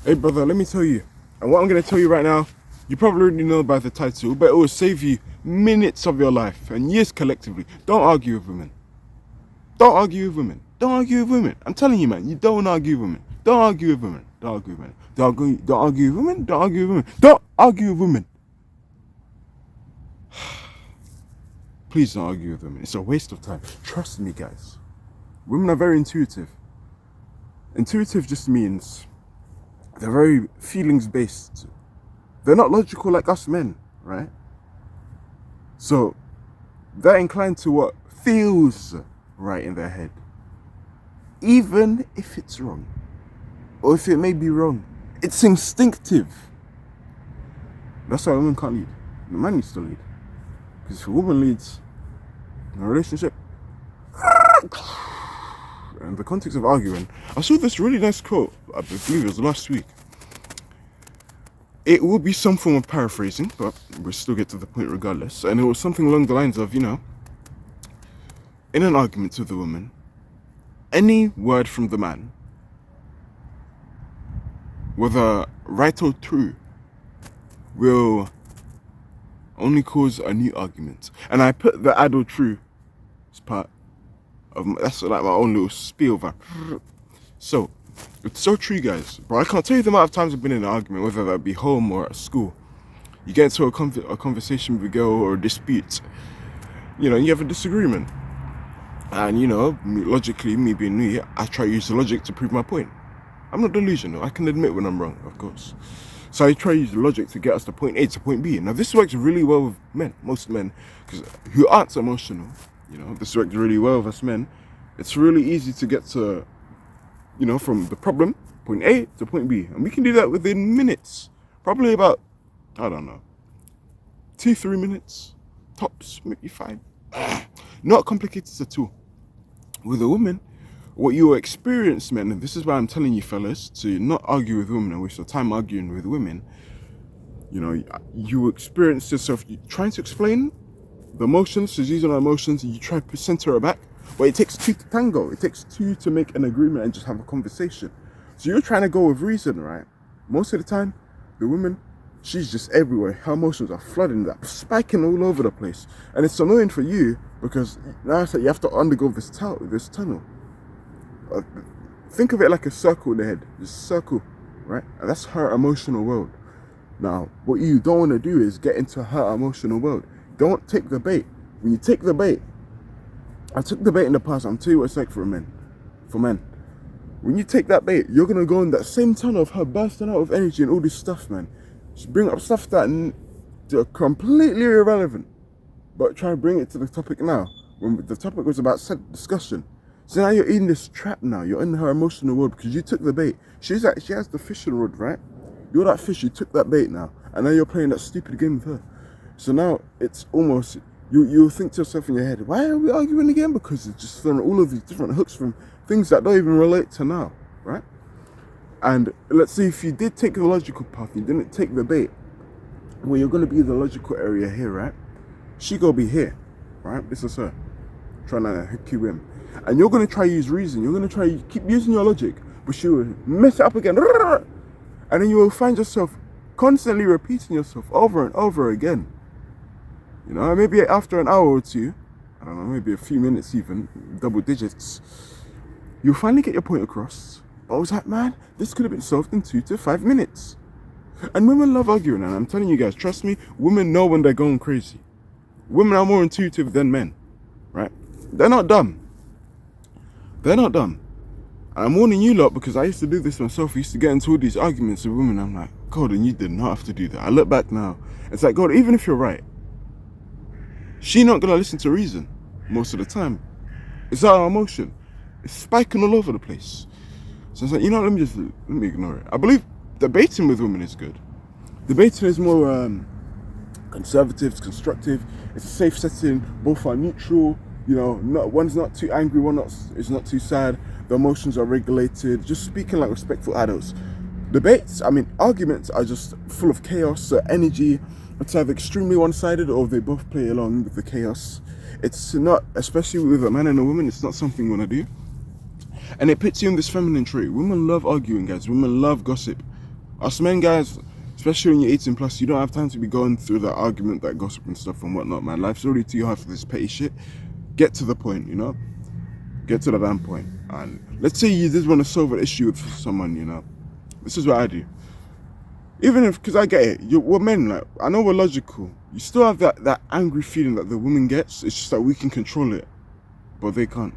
Hey brother, let me tell you. And what I'm going to tell you right now, you probably already know by the title, but it will save you minutes of your life and years collectively. Don't argue with women. Don't argue with women. Don't argue with women. I'm telling you, man, you don't argue with women. Don't argue with women. Don't argue with women. Don't argue with women. Don't argue with women. Don't argue with women. Please don't argue with women. It's a waste of time. Trust me, guys. Women are very intuitive. Intuitive just means they're very feelings based. They're not logical like us men, right? So they're inclined to what feels right in their head, even if it's wrong, or if it may be wrong. It's instinctive. That's why women can't lead. The man needs to lead. Because if a woman leads in a relationship, in the context of arguing, I saw this really nice quote, I believe it was last week. It will be some form of paraphrasing, but we'll still get to the point regardless. And it was something along the lines of, in an argument with a woman, any word from the man, whether right or true, will only cause a new argument. And I put the add or true as part of that's like my own little spiel of So it's so true, guys. But I can't tell you the amount of times I've been in an argument, whether that be home or at school. You get into a conversation with a girl or a dispute, you have a disagreement. And, logically, me being me, I try to use the logic to prove my point. I'm not delusional. I can admit when I'm wrong, of course. So I try to use the logic to get us to point A to point B. Now, this works really well with men, most men, because who aren't emotional, this works really well with us men. It's really easy to get to, from the problem, point A to point B. And we can do that within minutes. Probably about, I don't know, 2-3 minutes, tops, maybe 5. Not complicated at all. With a woman, what you experience, men, and this is why I'm telling you fellas to not argue with women and waste your time arguing with women. You experience yourself trying to explain the emotions, she's using her emotions, and you try to center her back. But it takes two to tango. It takes two to make an agreement and just have a conversation. So you're trying to go with reason, right? Most of the time, the woman, she's just everywhere. Her emotions are flooding, that spiking all over the place. And it's annoying for you because now it's like you have to undergo this tunnel. Think of it like a circle in the head. Just circle, right? And that's her emotional world. Now, what you don't want to do is get into her emotional world. Don't take the bait. When you take the bait, I took the bait in the past. I'm telling you what it's like for men. When you take that bait, you're gonna go in that same tunnel of her bursting out of energy and all this stuff, man. Just bring up stuff that are completely irrelevant, but try to bring it to the topic now. When the topic was about discussion. So now you're in this trap now. You're in her emotional world because you took the bait. She has the fishing rod, right? You're that fish. You took that bait now, and now you're playing that stupid game with her. So now it's almost you'll think to yourself in your head, why are we arguing again? Because it's just throwing all of these different hooks from things that don't even relate to now, right? And let's say if you did take the logical path, you didn't take the bait. Well, you're gonna be the logical area here, right? She gonna be here, right? This is her trying to hook you in. And you're going to try to use reason. You're going to try to keep using your logic, but she will mess it up again. And then you will find yourself constantly repeating yourself over and over again. Maybe after an hour or two, I don't know, maybe a few minutes even, double digits, you'll finally get your point across. But I was like, man, this could have been solved in 2 to 5 minutes. And women love arguing, and I'm telling you guys, trust me, women know when they're going crazy. Women are more intuitive than men, right? They're not dumb. I'm warning you lot because I used to do this myself. I used to get into all these arguments with women. I'm like, God, and you did not have to do that. I look back now. It's like, God, even if you're right, she's not going to listen to reason most of the time. It's our emotion. It's spiking all over the place. So it's like, let me ignore it. I believe debating with women is good. Debating is more conservative, it's constructive. It's a safe setting. Both are neutral. One's not too angry, is not too sad. The emotions are regulated. Just speaking like respectful adults. Arguments are just full of chaos, energy. It's either extremely one-sided or they both play along with the chaos. It's not, especially with a man and a woman, it's not something you want to do. And it puts you in this feminine trait. Women love arguing, guys. Women love gossip. Us men, guys, especially when you're 18 plus, you don't have time to be going through that argument, that gossip and stuff and whatnot, man. Life's already too hard for this petty shit. Get to the point, you know? Get to the damn point. And let's say you just want to solve an issue with someone, you know? This is what I do. Even if, because I get it, we're men, like, I know we're logical. You still have that angry feeling that the woman gets. It's just that we can control it, but they can't.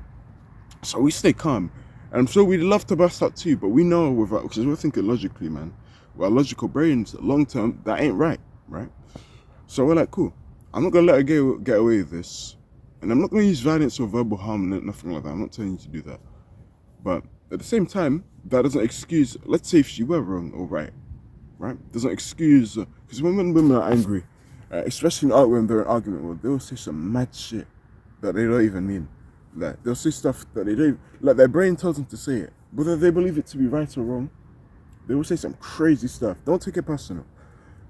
So we stay calm. And I'm sure we'd love to bust out too, but we know because we're thinking logically, man. With our logical brains, long term, that ain't right? So we're like, cool. I'm not going to let her get away with this. And I'm not going to use violence or verbal harm, nothing like that. I'm not telling you to do that. But at the same time, that doesn't excuse, let's say if she were wrong or right? Doesn't excuse, because when women are angry, especially when they're in argument, well, they'll say some mad shit that they don't even mean. Like, they'll say stuff that they don't, like their brain tells them to say it. Whether they believe it to be right or wrong, they will say some crazy stuff. Don't take it personal.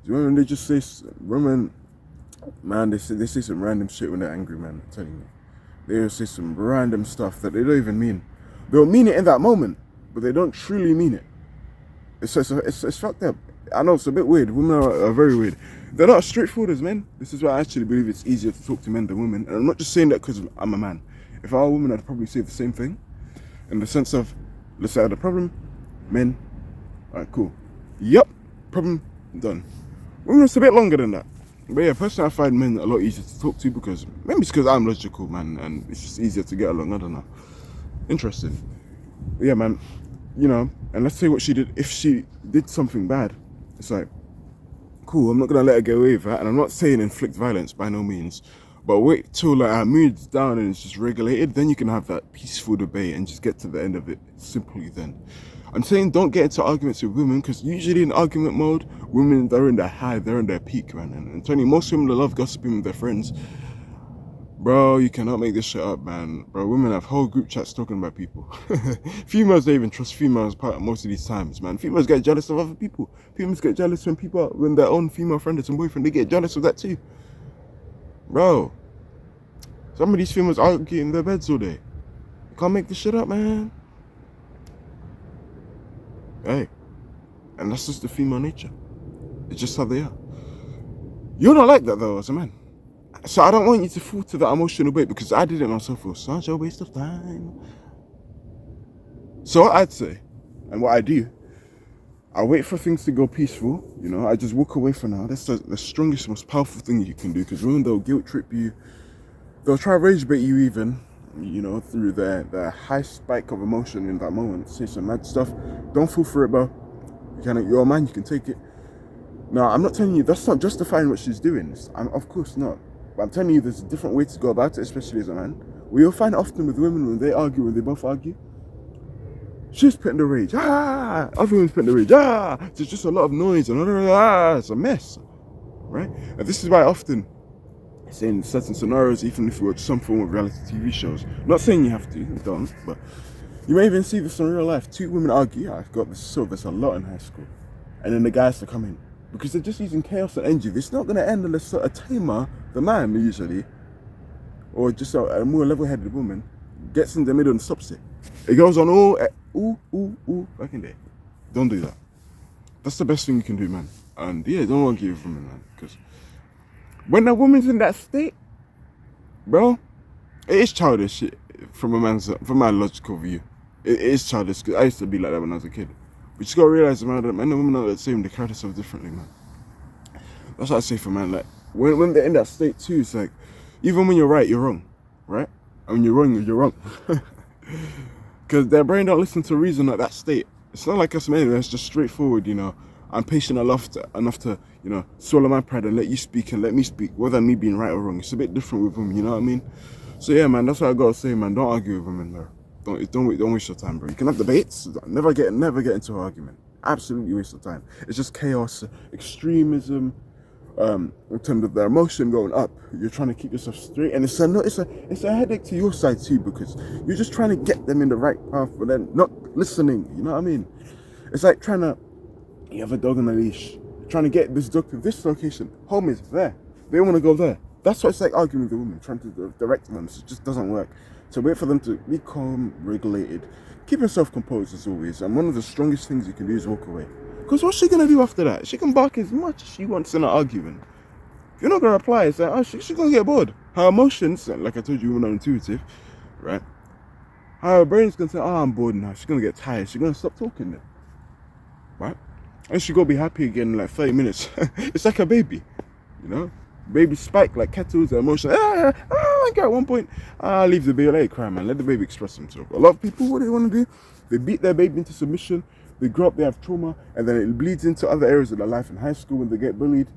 When they just say, women, man, they say some random shit when they're angry, man, I'm telling you. They will say some random stuff that they don't even mean. They'll mean it in that moment, but they don't truly mean it. It's fucked up. I know it's a bit weird. Women are very weird. They're not as straightforward as men. This is why I actually believe it's easier to talk to men than women. And I'm not just saying that because I'm a man. If I were a woman, I'd probably say the same thing. In the sense of, let's say I had a problem, men, alright, cool. Yep, problem, done. Women, it's a bit longer than that. But yeah, personally, I find men a lot easier to talk to because, maybe it's because I'm logical, man, and it's just easier to get along, I don't know. Interesting. But yeah, man, you know, and let's say what she did, if she did something bad, it's like, cool, I'm not going to let her get away with that, and I'm not saying inflict violence, by no means, but wait till like her mood's down and it's just regulated, then you can have that peaceful debate and just get to the end of it simply then. I'm saying don't get into arguments with women, because usually in argument mode, women, they're in their high, they're in their peak, man. And I'm telling you, most women love gossiping with their friends. Bro, you cannot make this shit up, man. Bro, women have whole group chats talking about people. Females don't even trust females most of these times, man. Females get jealous of other people. Females get jealous when their own female friend is a boyfriend, they get jealous of that too. Bro, some of these females argue in their beds all day. You can't make this shit up, man. Hey, and that's just the female nature. It's just how they are. You're not like that though, as a man. So I don't want you to fall to that emotional bait, because I did it myself. It was such a waste of time. So what I'd say, and what I do, I wait for things to go peaceful. You know, I just walk away for now. That's the strongest, most powerful thing you can do, because women, they'll guilt trip you. They'll try to rage bait you even, you know, through their high spike of emotion in that moment. Say some mad stuff. Don't fall for it, bro. You're a man, you can take it. Now, I'm not telling you, that's not justifying what she's doing. Of course not. But I'm telling you, there's a different way to go about it, especially as a man. You'll find often with women, when they both argue, she's putting the rage, other women's putting the rage, there's just a lot of noise, and it's a mess, right? And this is why often, in certain scenarios, even if you watch some form of reality TV shows, I'm not saying you have to, you don't, but you may even see this in real life. Two women argue, I've got this, so there's a lot in high school, and then the guys to come in, because they're just using chaos and energy. It's not going to end unless a tamer, the man usually, or just a more level-headed woman, gets in the middle and stops it. It goes on all, back in there. Don't do that. That's the best thing you can do, man. And yeah, don't argue with women, man, because when a woman's in that state, bro, it is childish from my logical view. It is childish, because I used to be like that when I was a kid. But you just gotta realize, man, that men and women are the same. They carry themselves differently, man. That's what I say for man. Like when they're in that state too, it's like even when you're right, you're wrong, right? And when you're wrong, you're wrong. Because their brain don't listen to reason at that state. It's not like us men. It's just straightforward, you know. I'm patient enough to, you know, swallow my pride and let you speak and let me speak, whether me being right or wrong. It's a bit different with women, you know what I mean? So yeah, man, that's what I gotta say, man. Don't argue with women, bro. Don't waste your time, bro. You can have debates. Never get into an argument. Absolutely waste of time. It's just chaos, extremism. In terms of their emotion going up, you're trying to keep yourself straight, and it's a headache to your side too, because you're just trying to get them in the right path, but then not listening. You know what I mean? It's like you have a dog on a leash, you're trying to get this dog to this location. Home is there. They want to go there. That's what it's like arguing with the woman, trying to direct them. So it just doesn't work. So wait for them to be calm, regulated. Keep yourself composed as always. And one of the strongest things you can do is walk away. Because what's she gonna do after that? She can bark as much as she wants in an argument. If you're not gonna reply, it's like, oh, she's gonna get bored. Her emotions, like I told you, women are intuitive, right? Her brain's gonna say, oh, I'm bored now. She's gonna get tired. She's gonna stop talking then, right? And she's gonna be happy again in like 30 minutes. It's like a baby, you know? Baby spike like kettles, emotion. Like at one point, leave the baby, let it cry, man. Let the baby express himself. A lot of people, what do they want to do? They beat their baby into submission. They grow up, they have trauma, and then it bleeds into other areas of their life. In high school, when they get bullied,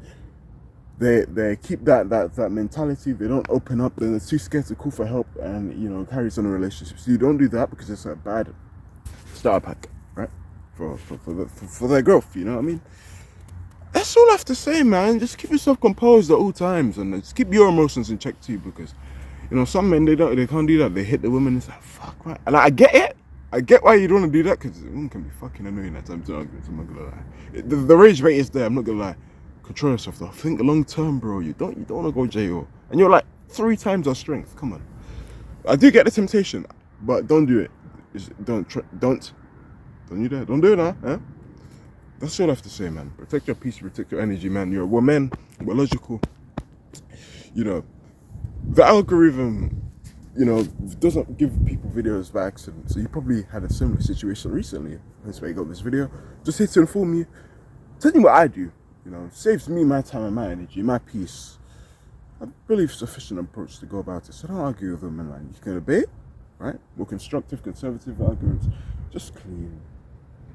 they keep that mentality. They don't open up. Then they're too scared to call for help, and you know, carries on a relationship. So you don't do that because it's a bad starter pack, right? For their growth, you know what I mean? That's all I have to say, man. Just keep yourself composed at all times, and just keep your emotions in check too, because you know some men they can't do that. They hit the women. It's like fuck, right? And I get it. I get why you don't want to do that, because women can be fucking annoying at times to arguments. I'm not gonna lie. The rage rate is there. I'm not gonna lie. Control yourself though. Think long term, bro. You don't want to go jail, and you're like 3 times our strength. Come on. I do get the temptation, but don't do it. Don't you dare. Don't do it now. Eh? That's all I have to say, man. Protect your peace, protect your energy, man. We're men, we're logical. You know, the algorithm, you know, doesn't give people videos by accident. So you probably had a similar situation recently. That's why you got this video. Just here to inform you, tell you what I do. You know, saves me my time and my energy, my peace. I believe sufficient approach to go about it. So don't argue with them, man. You can debate, right? More constructive, conservative arguments. Just clean.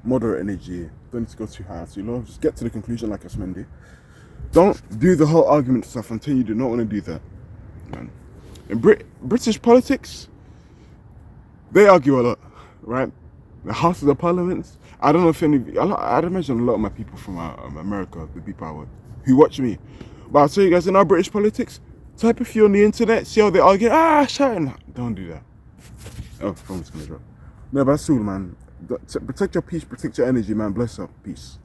Moderate energy. Don't need to go too high or too low. Just get to the conclusion like Asmendi. Don't do the whole argument stuff until you do not want to do that, man. In British politics, they argue a lot, right? The House of the Parliaments. I don't know if I'd imagine a lot of my people from America, the people who watch me. But I'll tell you guys, in our British politics, type a few on the internet, see how they argue. Shouting. Don't do that. Oh, phone's gonna drop. No, but that's all, man. Protect your peace, protect your energy, man. Bless up. Peace.